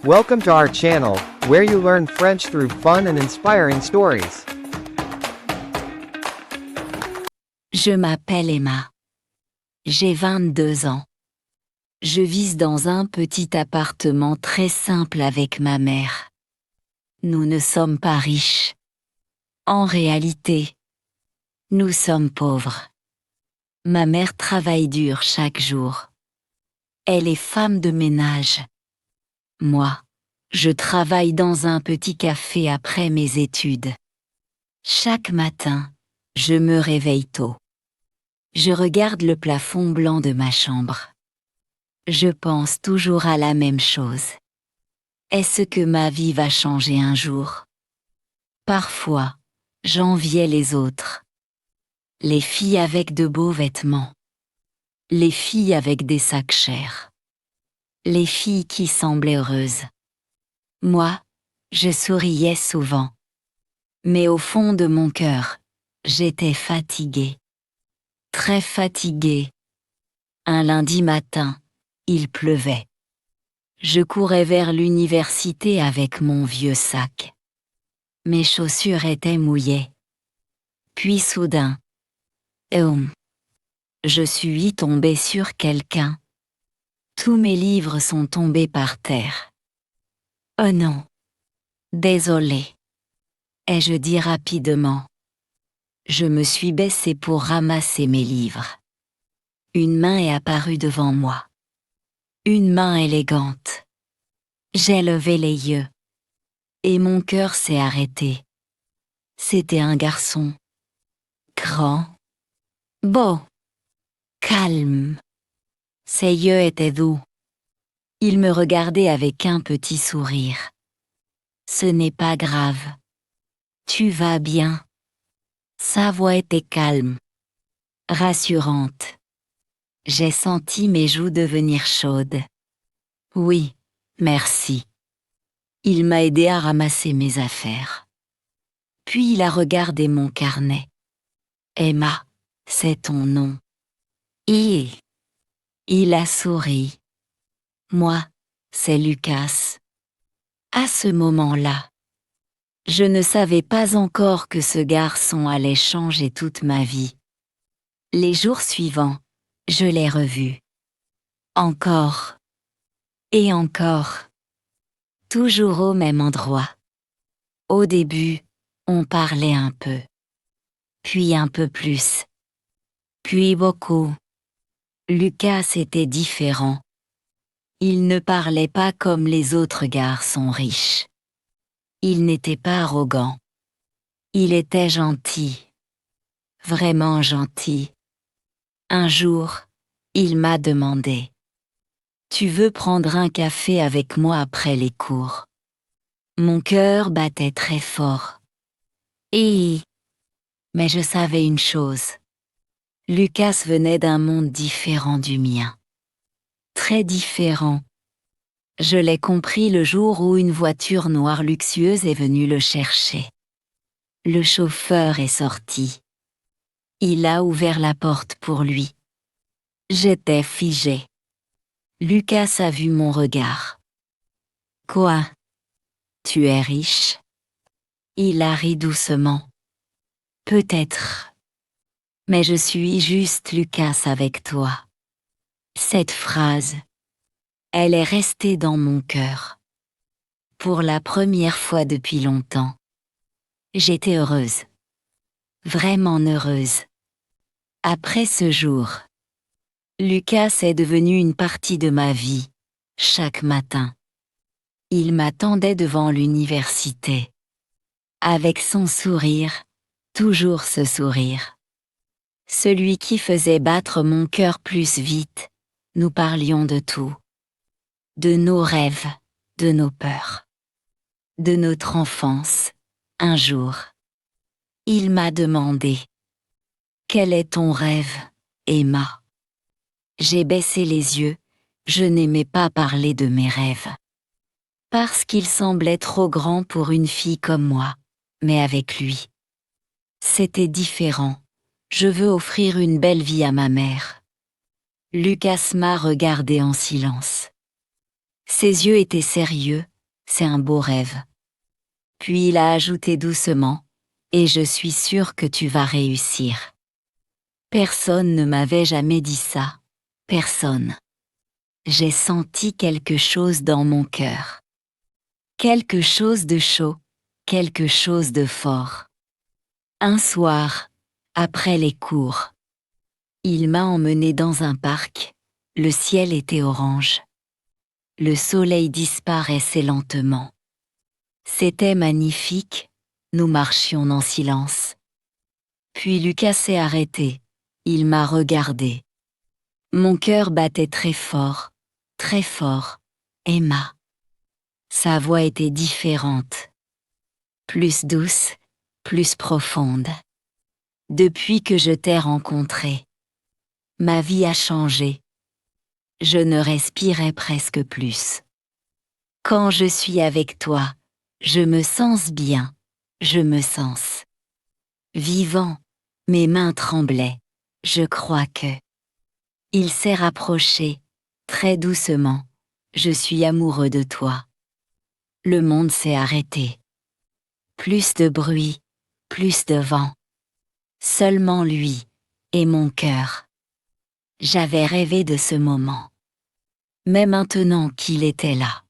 Welcome to our channel, where you learn French through fun and inspiring stories. Je m'appelle Emma. J'ai 22 ans. Je vis dans un petit appartement très simple avec ma mère. Nous ne sommes pas riches. En réalité, nous sommes pauvres. Ma mère travaille dur chaque jour. Elle est femme de ménage. Moi, je travaille dans un petit café après mes études. Chaque matin, je me réveille tôt. Je regarde le plafond blanc de ma chambre. Je pense toujours à la même chose. Est-ce que ma vie va changer un jour? Parfois, j'enviais les autres. Les filles avec de beaux vêtements. Les filles avec des sacs chers. Les filles qui semblaient heureuses. Moi, je souriais souvent. Mais au fond de mon cœur, j'étais fatiguée. Très fatiguée. Un lundi matin, il pleuvait. Je courais vers l'université avec mon vieux sac. Mes chaussures étaient mouillées. Puis soudain, je suis tombée sur quelqu'un. Tous mes livres sont tombés par terre. Oh non! Désolée. Ai-je dit rapidement. Je me suis baissée pour ramasser mes livres. Une main est apparue devant moi. Une main élégante. J'ai levé les yeux. Et mon cœur s'est arrêté. C'était un garçon. Grand. Beau. Calme. Ses yeux étaient doux. Il me regardait avec un petit sourire. Ce n'est pas grave. Tu vas bien. Sa voix était calme. Rassurante. J'ai senti mes joues devenir chaudes. Oui, merci. Il m'a aidé à ramasser mes affaires. Puis il a regardé mon carnet. Emma, c'est ton nom. Et il a souri. Moi, c'est Lucas. À ce moment-là, je ne savais pas encore que ce garçon allait changer toute ma vie. Les jours suivants, je l'ai revu. Encore. Et encore. Toujours au même endroit. Au début, on parlait un peu. Puis un peu plus. Puis beaucoup. Lucas était différent. Il ne parlait pas comme les autres garçons riches. Il n'était pas arrogant. Il était gentil. Vraiment gentil. Un jour, il m'a demandé. Tu veux prendre un café avec moi après les cours? Mon cœur battait très fort. Mais je savais une chose. Lucas venait d'un monde différent du mien. Très différent. Je l'ai compris le jour où une voiture noire luxueuse est venue le chercher. Le chauffeur est sorti. Il a ouvert la porte pour lui. J'étais figée. Lucas a vu mon regard. Quoi? Tu es riche? Il a ri doucement. Peut-être. Mais je suis juste Lucas avec toi. Cette phrase, elle est restée dans mon cœur. Pour la première fois depuis longtemps, j'étais heureuse. Vraiment heureuse. Après ce jour, Lucas est devenu une partie de ma vie, chaque matin. Il m'attendait devant l'université. Avec son sourire, toujours ce sourire. Celui qui faisait battre mon cœur plus vite, nous parlions de tout. De nos rêves, de nos peurs. De notre enfance, un jour. Il m'a demandé. Quel est ton rêve, Emma? J'ai baissé les yeux, je n'aimais pas parler de mes rêves. Parce qu'ils semblaient trop grands pour une fille comme moi, mais avec lui. C'était différent. Je veux offrir une belle vie à ma mère. Lucas m'a regardé en silence. Ses yeux étaient sérieux, c'est un beau rêve. Puis il a ajouté doucement, et je suis sûre que tu vas réussir. Personne ne m'avait jamais dit ça. Personne. J'ai senti quelque chose dans mon cœur. Quelque chose de chaud, quelque chose de fort. Un soir, après les cours, il m'a emmené dans un parc, le ciel était orange. Le soleil disparaissait lentement. C'était magnifique, nous marchions en silence. Puis Lucas s'est arrêté, il m'a regardé. Mon cœur battait très fort, Emma. Sa voix était différente, plus douce, plus profonde. Depuis que je t'ai rencontré, ma vie a changé. Je ne respirais presque plus. Quand je suis avec toi, je me sens bien, je me sens vivant. Mes mains tremblaient, je crois que... Il s'est rapproché, très doucement. Je suis amoureux de toi. Le monde s'est arrêté. Plus de bruit, plus de vent. Seulement lui et mon cœur. J'avais rêvé de ce moment. Mais maintenant qu'il était là,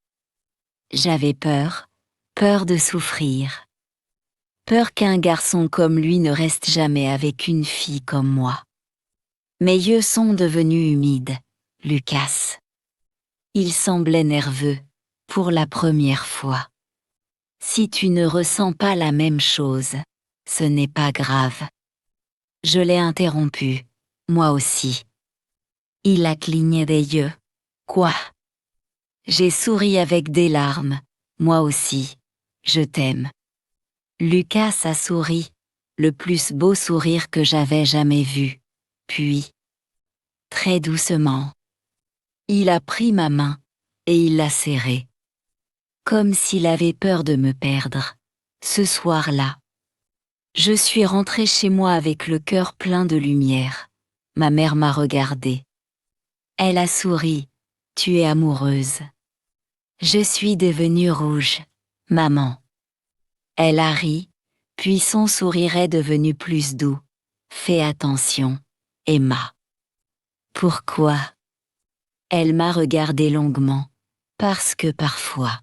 j'avais peur, peur de souffrir. Peur qu'un garçon comme lui ne reste jamais avec une fille comme moi. Mes yeux sont devenus humides, Lucas. Il semblait nerveux, pour la première fois. Si tu ne ressens pas la même chose, ce n'est pas grave. Je l'ai interrompu, moi aussi. Il a cligné des yeux. Quoi? J'ai souri avec des larmes, moi aussi. Je t'aime. Lucas a souri, le plus beau sourire que j'avais jamais vu. Puis, très doucement, il a pris ma main et il l'a serrée. Comme s'il avait peur de me perdre. Ce soir-là, je suis rentrée chez moi avec le cœur plein de lumière. Ma mère m'a regardée. Elle a souri. Tu es amoureuse. Je suis devenue rouge, maman. Elle a ri, puis son sourire est devenu plus doux. Fais attention, Emma. Pourquoi? Elle m'a regardé longuement, parce que parfois,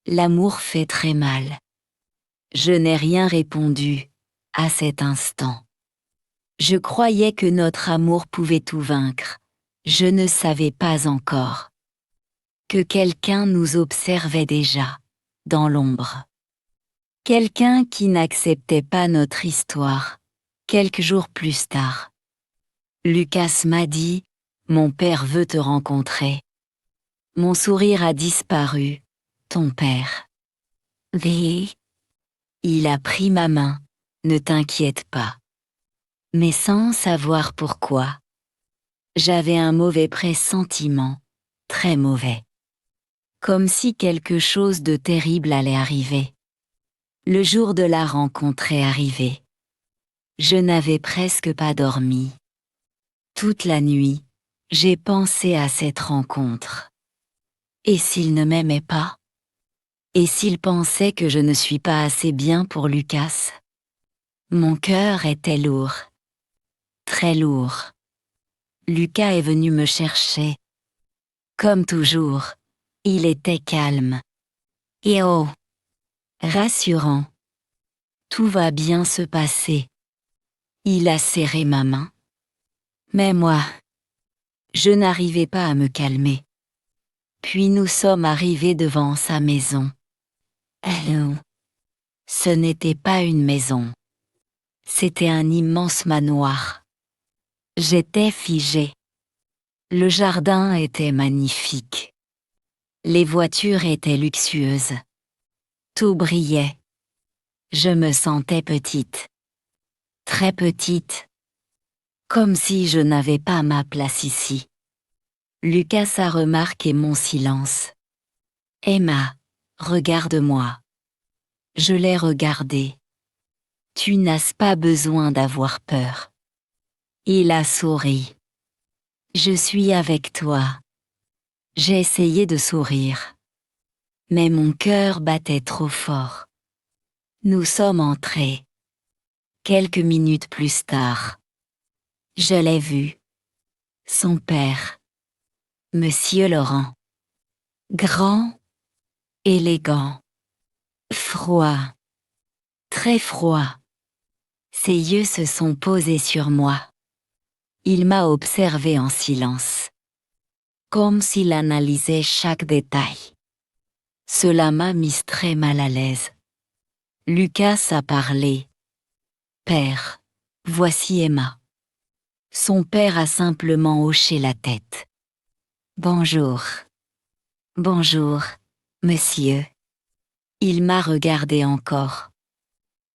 l'amour fait très mal. Je n'ai rien répondu, à cet instant. Je croyais que notre amour pouvait tout vaincre. Je ne savais pas encore que quelqu'un nous observait déjà, dans l'ombre. Quelqu'un qui n'acceptait pas notre histoire, quelques jours plus tard. Lucas m'a dit, mon père veut te rencontrer. Mon sourire a disparu, ton père. Oui. Il a pris ma main, ne t'inquiète pas. Mais sans savoir pourquoi. J'avais un mauvais pressentiment, très mauvais. Comme si quelque chose de terrible allait arriver. Le jour de la rencontre est arrivé. Je n'avais presque pas dormi. Toute la nuit, j'ai pensé à cette rencontre. Et s'il ne m'aimait pas? Et s'il pensait que je ne suis pas assez bien pour Lucas? Mon cœur était lourd. Très lourd. Lucas est venu me chercher. Comme toujours, il était calme. Et oh, rassurant. Tout va bien se passer. Il a serré ma main. Mais moi, je n'arrivais pas à me calmer. Puis nous sommes arrivés devant sa maison. Allô. Ce n'était pas une maison. C'était un immense manoir. J'étais figée. Le jardin était magnifique. Les voitures étaient luxueuses. Tout brillait. Je me sentais petite. Très petite. Comme si je n'avais pas ma place ici. Lucas a remarqué mon silence. Emma, regarde-moi. Je l'ai regardé. Tu n'as pas besoin d'avoir peur. Il a souri. Je suis avec toi. J'ai essayé de sourire. Mais mon cœur battait trop fort. Nous sommes entrés. Quelques minutes plus tard. Je l'ai vu. Son père. Monsieur Laurent. Grand. Élégant. Froid. Très froid. Ses yeux se sont posés sur moi. Il m'a observé en silence. Comme s'il analysait chaque détail. Cela m'a mise très mal à l'aise. Lucas a parlé. Père, voici Emma. Son père a simplement hoché la tête. Bonjour. Bonjour, monsieur. Il m'a regardé encore.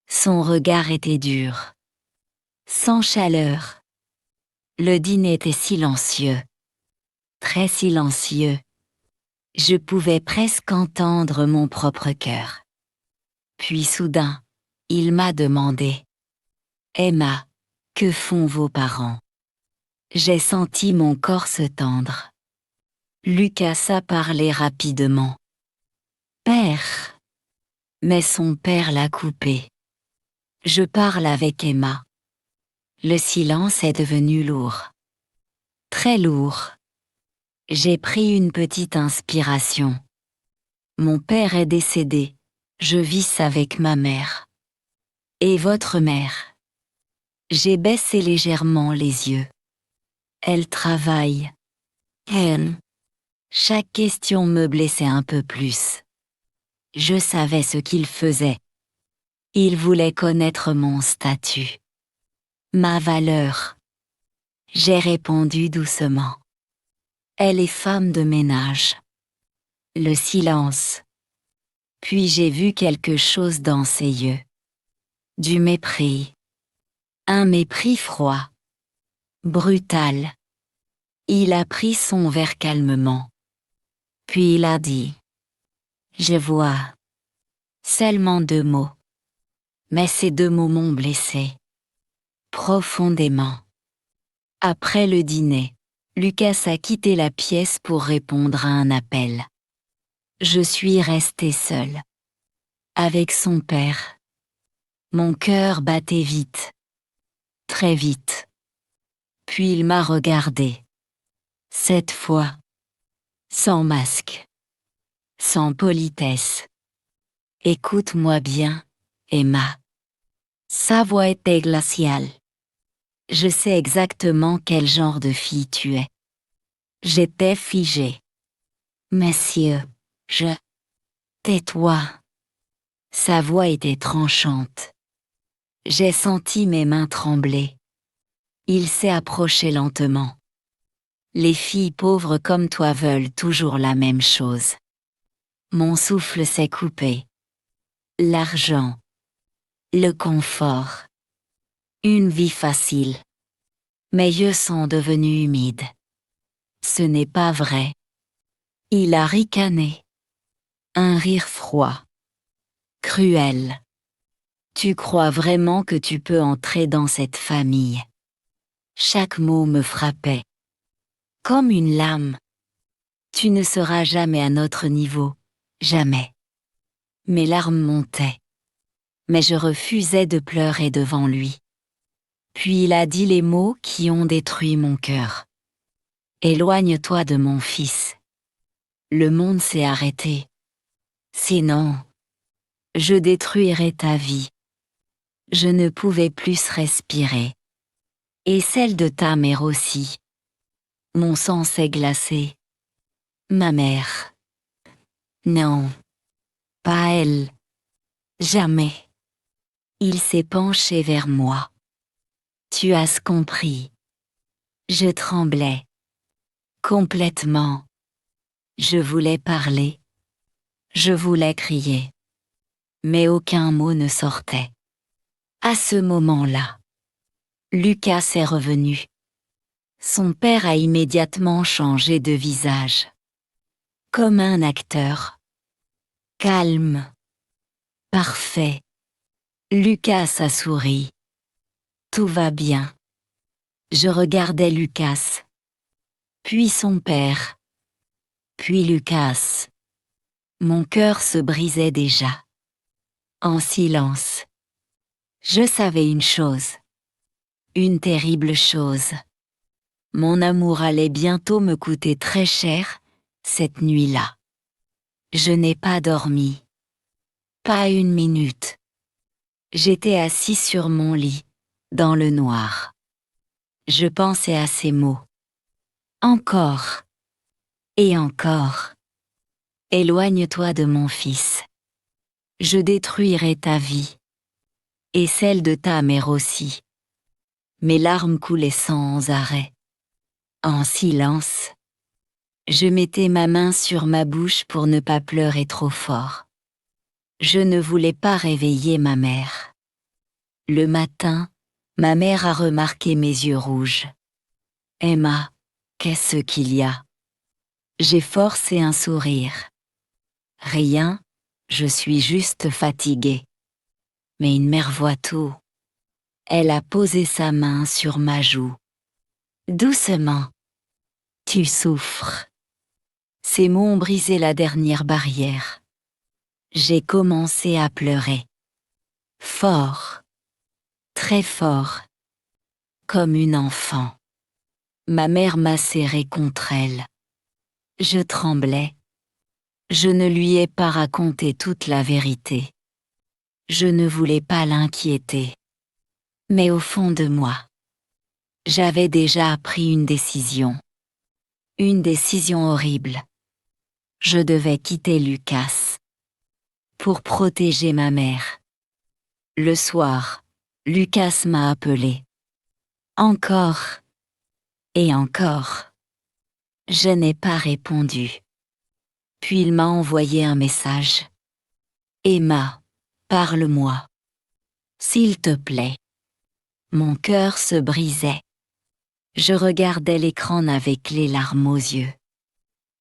Son regard était dur. Sans chaleur. Le dîner était silencieux. Très silencieux. Je pouvais presque entendre mon propre cœur. Puis soudain, il m'a demandé. Emma, que font vos parents? J'ai senti mon corps se tendre. Lucas a parlé rapidement. Père. Mais son père l'a coupé. Je parle avec Emma. Le silence est devenu lourd. Très lourd. J'ai pris une petite inspiration. Mon père est décédé. Je vis avec ma mère. Et votre mère? J'ai baissé légèrement les yeux. Elle travaille. Elle. Chaque question me blessait un peu plus. Je savais ce qu'il faisait. Il voulait connaître mon statut. Ma valeur. J'ai répondu doucement. Elle est femme de ménage. Le silence. Puis j'ai vu quelque chose dans ses yeux. Du mépris. Un mépris froid. Brutal. Il a pris son verre calmement. Puis il a dit. Je vois. Seulement 2 mots. Mais ces 2 mots m'ont blessé. Profondément. Après le dîner, Lucas a quitté la pièce pour répondre à un appel. Je suis restée seule. Avec son père. Mon cœur battait vite. Très vite. Puis il m'a regardée. Cette fois. Sans masque. Sans politesse. Écoute-moi bien, Emma. Sa voix était glaciale. Je sais exactement quel genre de fille tu es. J'étais figée. Monsieur, je... Tais-toi. Sa voix était tranchante. J'ai senti mes mains trembler. Il s'est approché lentement. Les filles pauvres comme toi veulent toujours la même chose. Mon souffle s'est coupé. L'argent. Le confort. Une vie facile. Mes yeux sont devenus humides. Ce n'est pas vrai. Il a ricané. Un rire froid. Cruel. Tu crois vraiment que tu peux entrer dans cette famille? Chaque mot me frappait. Comme une lame. Tu ne seras jamais à notre niveau. Jamais. Mes larmes montaient. Mais je refusais de pleurer devant lui. Puis il a dit les mots qui ont détruit mon cœur. Éloigne-toi de mon fils. Le monde s'est arrêté. Sinon, je détruirais ta vie. Je ne pouvais plus respirer. Et celle de ta mère aussi. Mon sang s'est glacé. Ma mère. Non. Pas elle. Jamais. Il s'est penché vers moi. Tu as compris. Je tremblais. Complètement. Je voulais parler. Je voulais crier. Mais aucun mot ne sortait. À ce moment-là, Lucas est revenu. Son père a immédiatement changé de visage. Comme un acteur. Calme. Parfait. Lucas a souri. Tout va bien. Je regardais Lucas. Puis son père. Puis Lucas. Mon cœur se brisait déjà. En silence. Je savais une chose. Une terrible chose. Mon amour allait bientôt me coûter très cher, cette nuit-là. Je n'ai pas dormi. Pas une minute. J'étais assis sur mon lit, dans le noir. Je pensais à ces mots. Encore. Et encore. Éloigne-toi de mon fils. Je détruirai ta vie. Et celle de ta mère aussi. Mes larmes coulaient sans arrêt. En silence. Je mettais ma main sur ma bouche pour ne pas pleurer trop fort. Je ne voulais pas réveiller ma mère. Le matin, ma mère a remarqué mes yeux rouges. « Emma, qu'est-ce qu'il y a ?» J'ai forcé un sourire. « Rien, je suis juste fatiguée. » Mais une mère voit tout. Elle a posé sa main sur ma joue. « Doucement. Tu souffres. » Ces mots ont brisé la dernière barrière. J'ai commencé à pleurer. Fort. Très fort. Comme une enfant. Ma mère m'a serré contre elle. Je tremblais. Je ne lui ai pas raconté toute la vérité. Je ne voulais pas l'inquiéter. Mais au fond de moi, j'avais déjà pris une décision. Une décision horrible. Je devais quitter Lucas. Pour protéger ma mère. Le soir, Lucas m'a appelé. Encore. Et encore. Je n'ai pas répondu. Puis il m'a envoyé un message. Emma, parle-moi. S'il te plaît. Mon cœur se brisait. Je regardais l'écran avec les larmes aux yeux.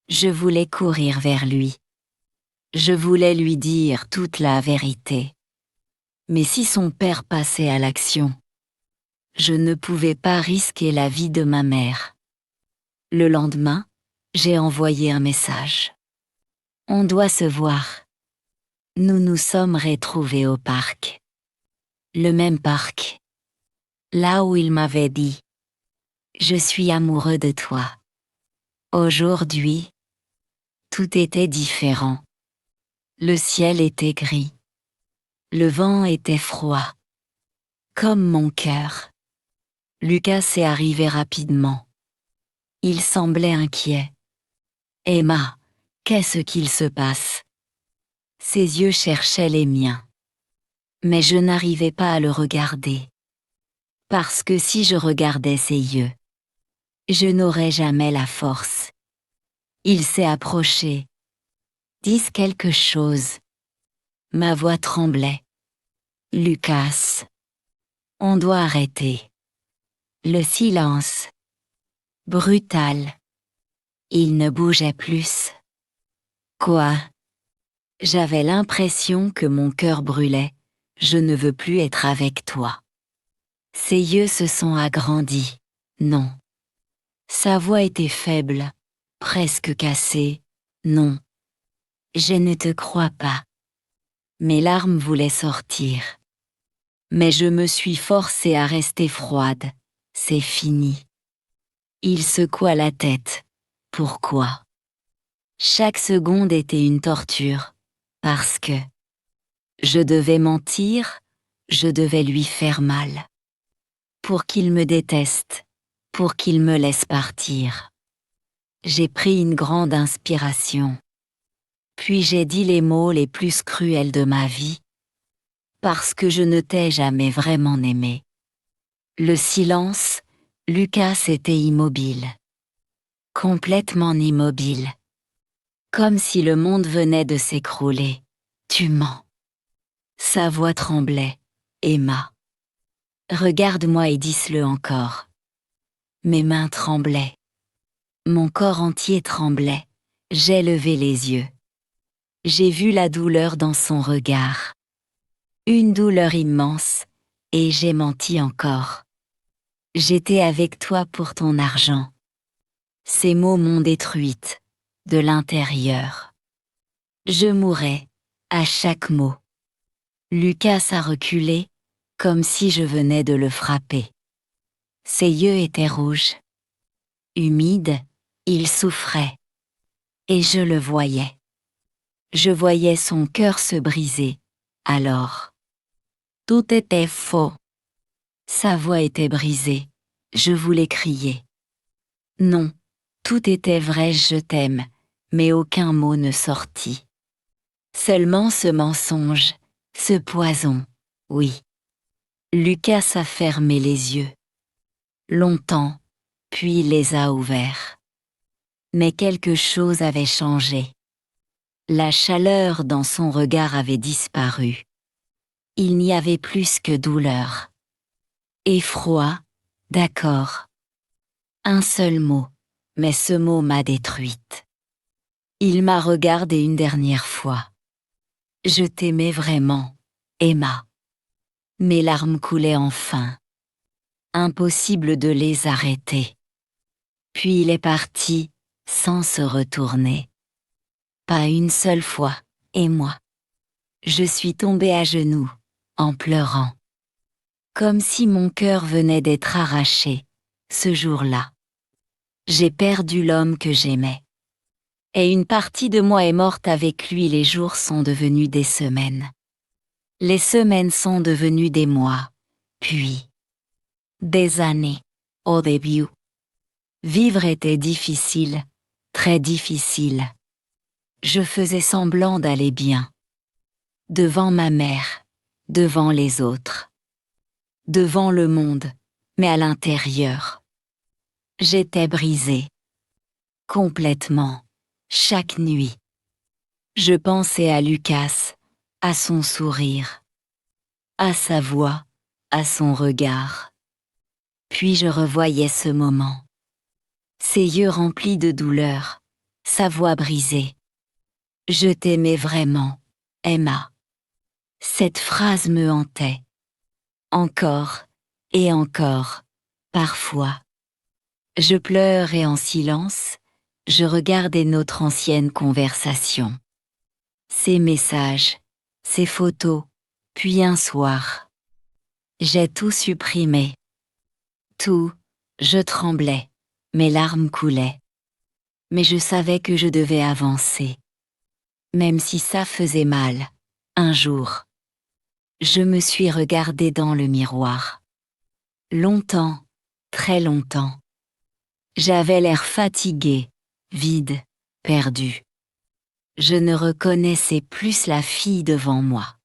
Je voulais courir vers lui. Je voulais lui dire toute la vérité. Mais si son père passait à l'action, je ne pouvais pas risquer la vie de ma mère. Le lendemain, j'ai envoyé un message. On doit se voir. Nous nous sommes retrouvés au parc. Le même parc. Là où il m'avait dit « Je suis amoureux de toi ». Aujourd'hui, tout était différent. Le ciel était gris. Le vent était froid. Comme mon cœur. Lucas est arrivé rapidement. Il semblait inquiet. « Emma, qu'est-ce qu'il se passe ?» Ses yeux cherchaient les miens. Mais je n'arrivais pas à le regarder. Parce que si je regardais ses yeux, je n'aurais jamais la force. Il s'est approché. « Dis quelque chose. » Ma voix tremblait. « Lucas, on doit arrêter. » Le silence. Brutal. Il ne bougeait plus. Quoi? J'avais l'impression que mon cœur brûlait. Je ne veux plus être avec toi. Ses yeux se sont agrandis. Non. Sa voix était faible, presque cassée. Non. Je ne te crois pas. Mes larmes voulaient sortir. Mais je me suis forcée à rester froide. C'est fini. Il secoua la tête. Pourquoi? Chaque seconde était une torture. Parce que je devais mentir, je devais lui faire mal. Pour qu'il me déteste, pour qu'il me laisse partir. J'ai pris une grande inspiration. Puis j'ai dit les mots les plus cruels de ma vie. Parce que je ne t'ai jamais vraiment aimé. Le silence, Lucas était immobile. Complètement immobile. Comme si le monde venait de s'écrouler. Tu mens. Sa voix tremblait. Emma. Regarde-moi et dis-le encore. Mes mains tremblaient. Mon corps entier tremblait. J'ai levé les yeux. J'ai vu la douleur dans son regard. Une douleur immense, et j'ai menti encore. J'étais avec toi pour ton argent. Ces mots m'ont détruite. de l'intérieur. Je mourais, à chaque mot. Lucas a reculé, comme si je venais de le frapper. Ses yeux étaient rouges. Humides, il souffrait. Et je le voyais. Je voyais son cœur se briser, alors. Tout était faux. Sa voix était brisée, je voulais crier. Non, tout était vrai, je t'aime, mais aucun mot ne sortit. Seulement ce mensonge, ce poison, oui. Lucas a fermé les yeux. Longtemps, puis les a ouverts. Mais quelque chose avait changé. La chaleur dans son regard avait disparu. Il n'y avait plus que douleur. Effroi, d'accord. Un seul mot, mais ce mot m'a détruite. Il m'a regardée une dernière fois. Je t'aimais vraiment, Emma. Mes larmes coulaient enfin. Impossible de les arrêter. Puis il est parti, sans se retourner. Pas une seule fois, et moi. Je suis tombée à genoux, en pleurant. Comme si mon cœur venait d'être arraché, ce jour-là. J'ai perdu l'homme que j'aimais. Et une partie de moi est morte avec lui, les jours sont devenus des semaines. Les semaines sont devenues des mois, puis des années, au début. Vivre était difficile, très difficile. Je faisais semblant d'aller bien. Devant ma mère, devant les autres. Devant le monde, mais à l'intérieur. J'étais brisée. Complètement, chaque nuit. Je pensais à Lucas, à son sourire, à sa voix, à son regard. Puis je revoyais ce moment. Ses yeux remplis de douleur, sa voix brisée. Je t'aimais vraiment, Emma. Cette phrase me hantait. Encore et encore, parfois. Je pleurais en silence, je regardais notre ancienne conversation. Ces messages, ces photos, puis un soir. J'ai tout supprimé. Tout, je tremblais, mes larmes coulaient. Mais je savais que je devais avancer. Même si ça faisait mal, un jour. Je me suis regardée dans le miroir. Longtemps, très longtemps. J'avais l'air fatigué, vide, perdu. Je ne reconnaissais plus la fille devant moi.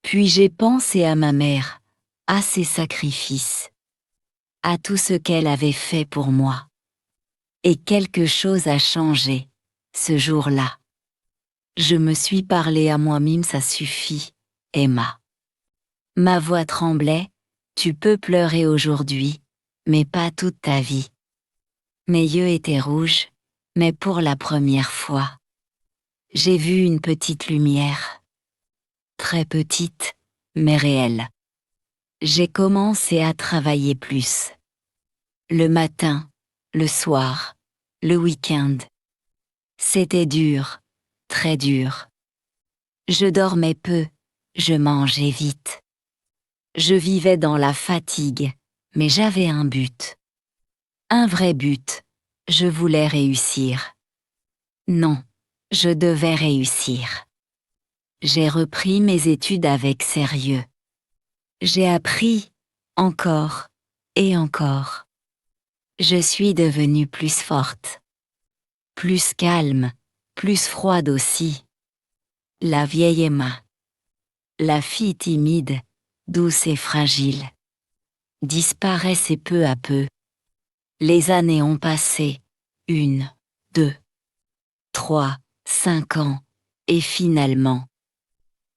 Puis j'ai pensé à ma mère, à ses sacrifices, à tout ce qu'elle avait fait pour moi. Et quelque chose a changé, ce jour-là. Je me suis parlé à moi-même, ça suffit, Emma. Ma voix tremblait, tu peux pleurer aujourd'hui, mais pas toute ta vie. Mes yeux étaient rouges, mais pour la première fois. J'ai vu une petite lumière. Très petite, mais réelle. J'ai commencé à travailler plus. Le matin, le soir, le week-end. C'était dur, très dur. Je dormais peu, je mangeais vite. Je vivais dans la fatigue, mais j'avais un but. Un vrai but, je voulais réussir. Non, je devais réussir. J'ai repris mes études avec sérieux. J'ai appris, encore et encore. Je suis devenue plus forte. Plus calme, plus froide aussi. La vieille Emma. La fille timide, douce et fragile. Disparaissait peu à peu. Les années ont passé, 1, 2, 3, 5 ans, et finalement,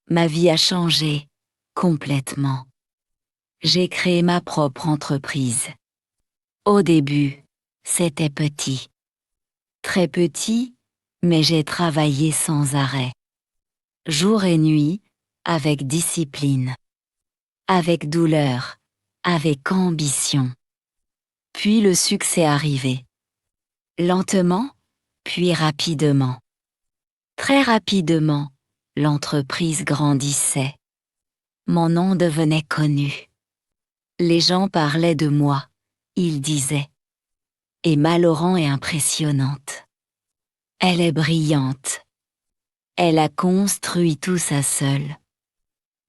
ma vie a changé, complètement. J'ai créé ma propre entreprise. Au début, c'était petit. Très petit, mais j'ai travaillé sans arrêt. Jour et nuit, avec discipline. Avec douleur, avec ambition. Puis le succès arrivait. Lentement, Puis rapidement, très rapidement, l'entreprise grandissait. Mon nom devenait connu. Les gens parlaient de moi, ils disaient. Emma Laurent est impressionnante. Elle est brillante. Elle a construit tout ça seule.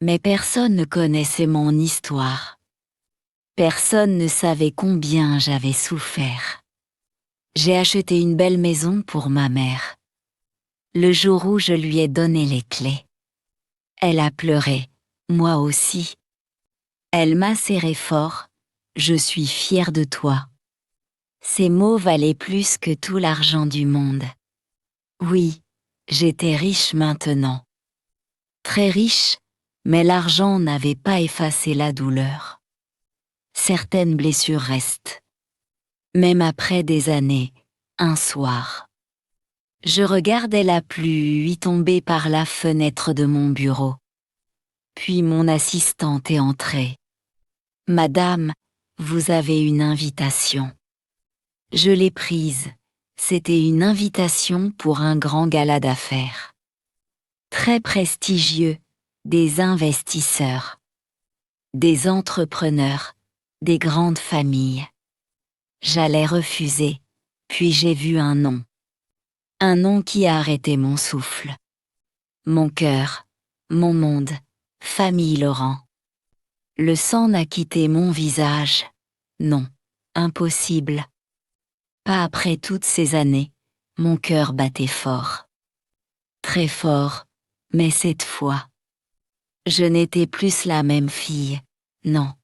Mais personne ne connaissait mon histoire. Personne ne savait combien j'avais souffert. J'ai acheté une belle maison pour ma mère. Le jour où je lui ai donné les clés. Elle a pleuré, moi aussi. Elle m'a serré fort. Je suis fière de toi. Ces mots valaient plus que tout l'argent du monde. Oui, j'étais riche maintenant. Très riche, mais l'argent n'avait pas effacé la douleur. Certaines blessures restent. Même après des années, un soir. Je regardais la pluie tomber par la fenêtre de mon bureau. Puis mon assistante est entrée. « Madame, vous avez une invitation. » Je l'ai prise. C'était une invitation pour un grand gala d'affaires. Très prestigieux, des investisseurs, des entrepreneurs, des grandes familles. J'allais refuser, puis j'ai vu un nom. Un nom qui a arrêté mon souffle. Mon cœur, mon monde, famille Laurent. Le sang n'a quitté mon visage. Non, impossible. Pas après toutes ces années, mon cœur battait fort. Très fort, mais cette fois, je n'étais plus la même fille, non.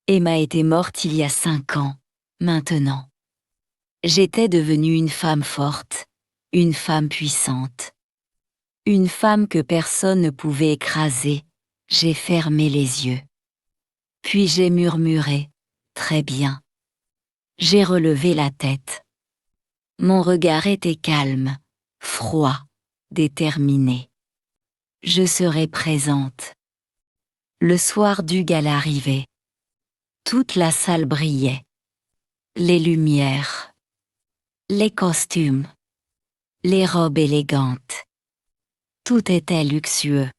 Emma était morte il y a 5 ans, maintenant. J'étais devenue une femme forte, une femme puissante. Une femme que personne ne pouvait écraser. J'ai fermé les yeux. Puis j'ai murmuré, très bien. J'ai relevé la tête. Mon regard était calme, froid, déterminé. Je serai présente. Le soir du gala arrivait. Toute la salle brillait. Les lumières, les costumes, les robes élégantes. Tout était luxueux.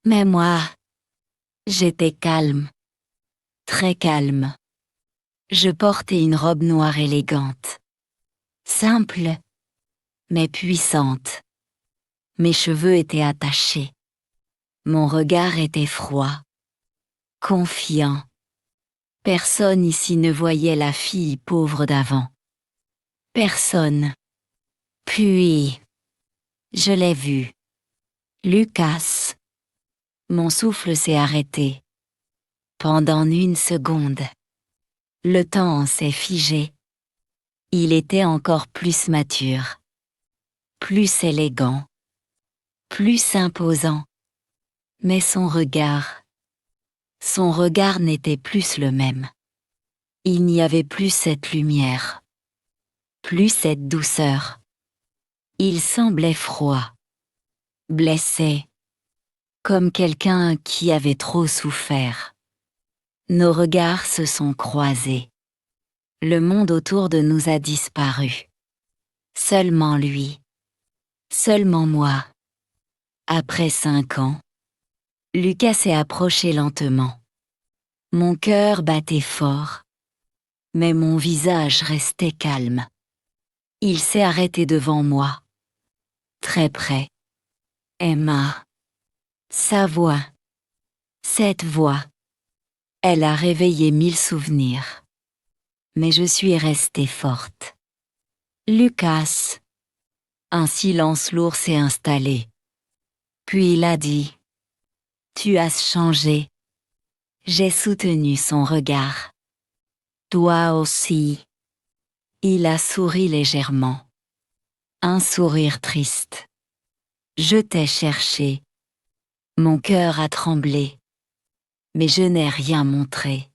Mais moi, j'étais calme, très calme. Je portais une robe noire élégante, simple, mais puissante. Mes cheveux étaient attachés. Mon regard était froid, confiant. Personne ici ne voyait la fille pauvre d'avant. Personne. Puis, je l'ai vu. Lucas. Mon souffle s'est arrêté. Pendant 1 seconde. Le temps s'est figé. Il était encore plus mature. Plus élégant. Plus imposant. Mais son regard n'était plus le même. Il n'y avait plus cette lumière. Plus cette douceur. Il semblait froid. Blessé. Comme quelqu'un qui avait trop souffert. Nos regards se sont croisés. Le monde autour de nous a disparu. Seulement lui. Seulement moi. Après 5 ans, Lucas s'est approché lentement. Mon cœur battait fort, mais mon visage restait calme. Il s'est arrêté devant moi, très près. Emma. Sa voix. Cette voix. Elle a réveillé 1000 souvenirs. Mais je suis restée forte. Lucas. Un silence lourd s'est installé. Puis il a dit. Tu as changé. J'ai soutenu son regard. Toi aussi. Il a souri légèrement. Un sourire triste. Je t'ai cherché. Mon cœur a tremblé. Mais je n'ai rien montré.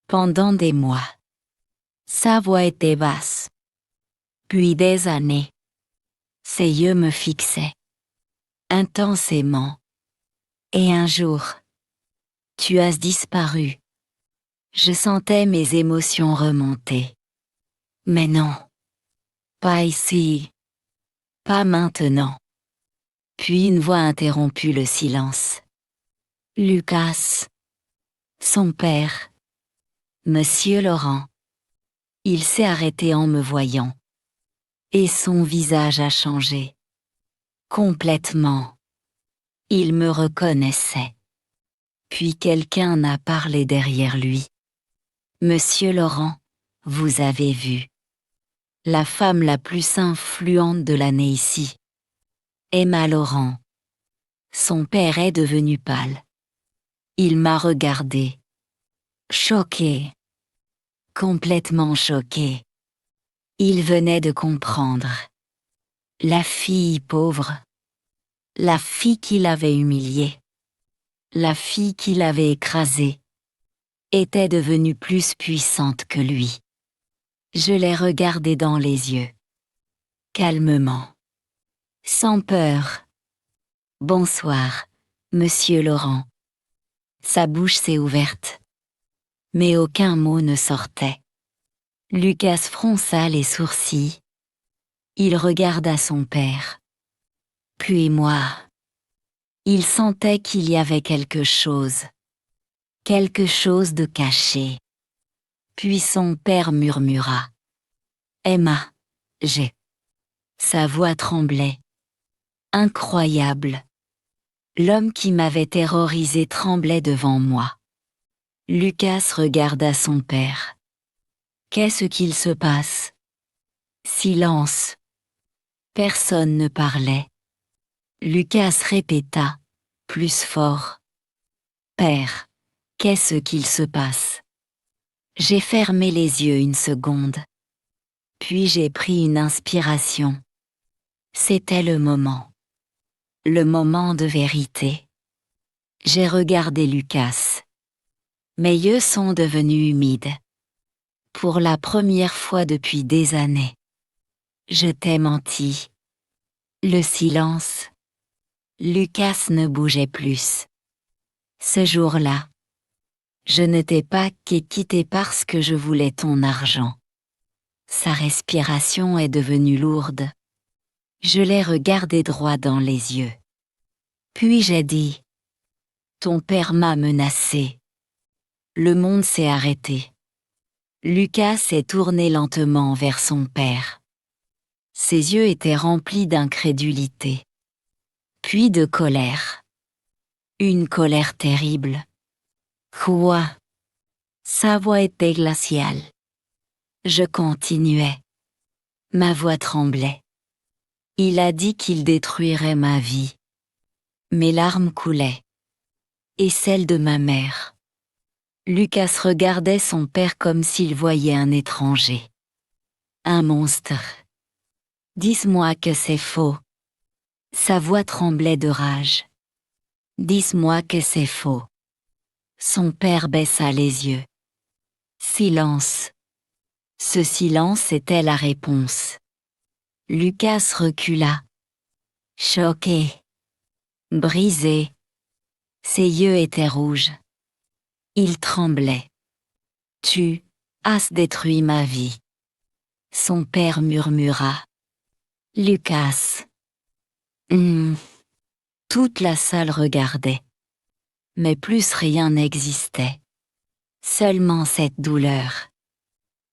Pendant des mois. Sa voix était basse. Puis des années. Ses yeux me fixaient. Intensément. Et un jour, tu as disparu. Je sentais mes émotions remonter. Mais non, Pas ici. Pas maintenant. Puis une voix interromput le silence. Lucas. Son père. Monsieur Laurent. Il s'est arrêté en me voyant. Et son visage a changé. Complètement. Il me reconnaissait. Puis quelqu'un a parlé derrière lui. Monsieur Laurent, vous avez vu. La femme la plus influente de l'année ici. Emma Laurent. Son père est devenu pâle. Il m'a regardé. Choqué. Complètement choqué. Il venait de comprendre. La fille pauvre. La fille qui l'avait humilié. La fille qui l'avait écrasé. Était devenue plus puissante que lui. Je l'ai regardé dans les yeux. Calmement. Sans peur. Bonsoir, monsieur Laurent. Sa bouche s'est ouverte. Mais aucun mot ne sortait. Lucas fronça les sourcils. Il regarda son père. Puis moi. Il sentait qu'il y avait quelque chose. Quelque chose de caché. Puis son père murmura. Emma, j'ai. Sa voix tremblait. Incroyable. L'homme qui m'avait terrorisé tremblait devant moi. Lucas regarda son père. Qu'est-ce qu'il se passe? Silence. Personne ne parlait. Lucas répéta, plus fort. Père, qu'est-ce qu'il se passe? J'ai fermé les yeux une seconde. Puis j'ai pris une inspiration. C'était le moment. Le moment de vérité. J'ai regardé Lucas. Mes yeux sont devenus humides. Pour la première fois depuis des années. Je t'ai menti. Le silence. Lucas ne bougeait plus. Ce jour-là, je ne t'ai pas quitté parce que je voulais ton argent. Sa respiration est devenue lourde. Je l'ai regardé droit dans les yeux. Puis j'ai dit, ton père m'a menacé. Le monde s'est arrêté. Lucas s'est tourné lentement vers son père. Ses yeux étaient remplis d'incrédulité. Puis de colère. Une colère terrible. Quoi? Sa voix était glaciale. Je continuais. Ma voix tremblait. Il a dit qu'il détruirait ma vie. Mes larmes coulaient. Et celles de ma mère. Lucas regardait son père comme s'il voyait un étranger. Un monstre. Dis-moi que c'est faux. Sa voix tremblait de rage. Dis-moi que c'est faux. Son père baissa les yeux. Silence. Ce silence était la réponse. Lucas recula. Choqué. Brisé. Ses yeux étaient rouges. Il tremblait. Tu as détruit ma vie. Son père murmura. Lucas. Toute la salle regardait. Mais plus rien n'existait. Seulement cette douleur.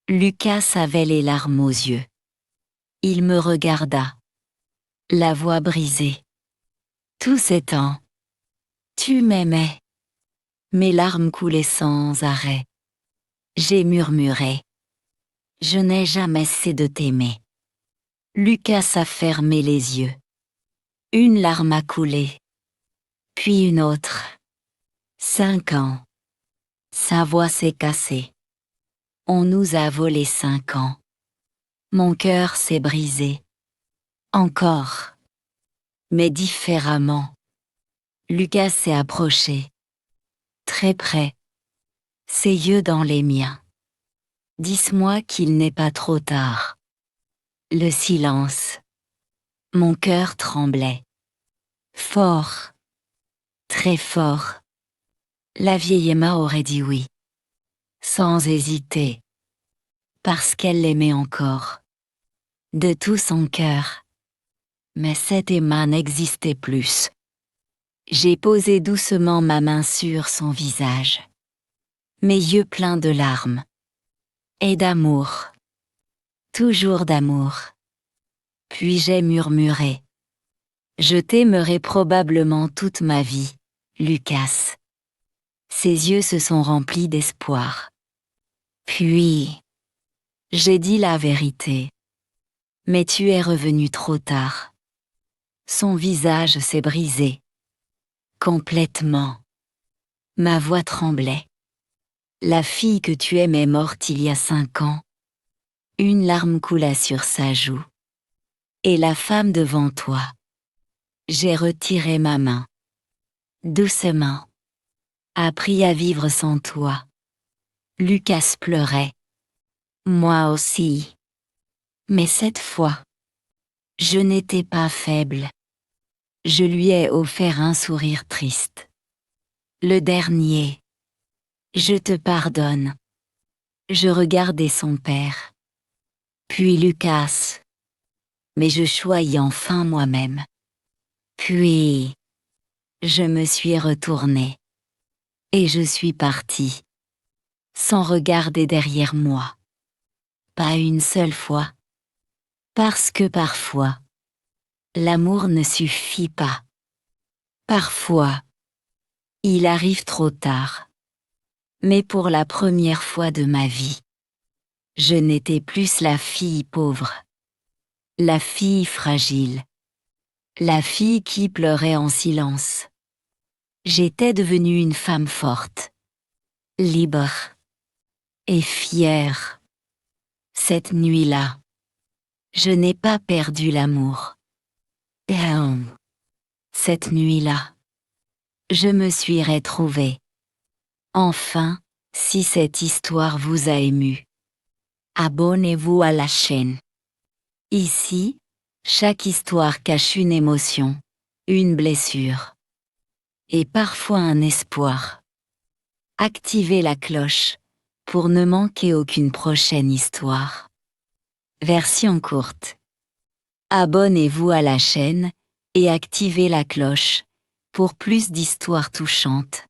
Lucas avait les larmes aux yeux. Il me regarda. La voix brisée. Tout ces temps. Tu m'aimais. Mes larmes coulaient sans arrêt. J'ai murmuré. Je n'ai jamais cessé de t'aimer. Lucas a fermé les yeux. Une larme a coulé. Puis une autre. 5 ans. Sa voix s'est cassée. On nous a volé 5 ans. Mon cœur s'est brisé. Encore. Mais différemment. Lucas s'est approché. Très près. Ses yeux dans les miens. Dis-moi qu'il n'est pas trop tard. Le silence. Mon cœur tremblait. Fort. Très fort. La vieille Emma aurait dit oui. Sans hésiter. Parce qu'elle l'aimait encore. de tout son cœur. Mais cet Emma n'existait plus. J'ai posé doucement ma main sur son visage. Mes yeux pleins de larmes. Et d'amour. Toujours d'amour. Puis j'ai murmuré. Je t'aimerai probablement toute ma vie, Lucas. Ses yeux se sont remplis d'espoir. Puis, j'ai dit la vérité. Mais tu es revenu trop tard. Son visage s'est brisé. Complètement. Ma voix tremblait. La fille que tu aimais est morte il y a 5 ans. Une larme coula sur sa joue. Et la femme devant toi. J'ai retiré ma main. Doucement. Appris à vivre sans toi. Lucas pleurait. Moi aussi. Mais cette fois, je n'étais pas faible. Je lui ai offert un sourire triste. Le dernier. Je te pardonne. Je regardais son père. Puis Lucas. Mais je choisis enfin moi-même. Puis, je me suis retournée. Et je suis partie. Sans regarder derrière moi. Pas une seule fois. Parce que parfois, l'amour ne suffit pas. Parfois, il arrive trop tard. Mais pour la première fois de ma vie, je n'étais plus la fille pauvre. La fille fragile. La fille qui pleurait en silence. J'étais devenue une femme forte. Libre. Et fière. Cette nuit-là, je n'ai pas perdu l'amour. Cette nuit-là, je me suis retrouvée. Enfin, si cette histoire vous a ému, abonnez-vous à la chaîne. Ici, chaque histoire cache une émotion, une blessure. Et parfois un espoir. Activez la cloche pour ne manquer aucune prochaine histoire. Version courte. Abonnez-vous à la chaîne et activez la cloche pour plus d'histoires touchantes.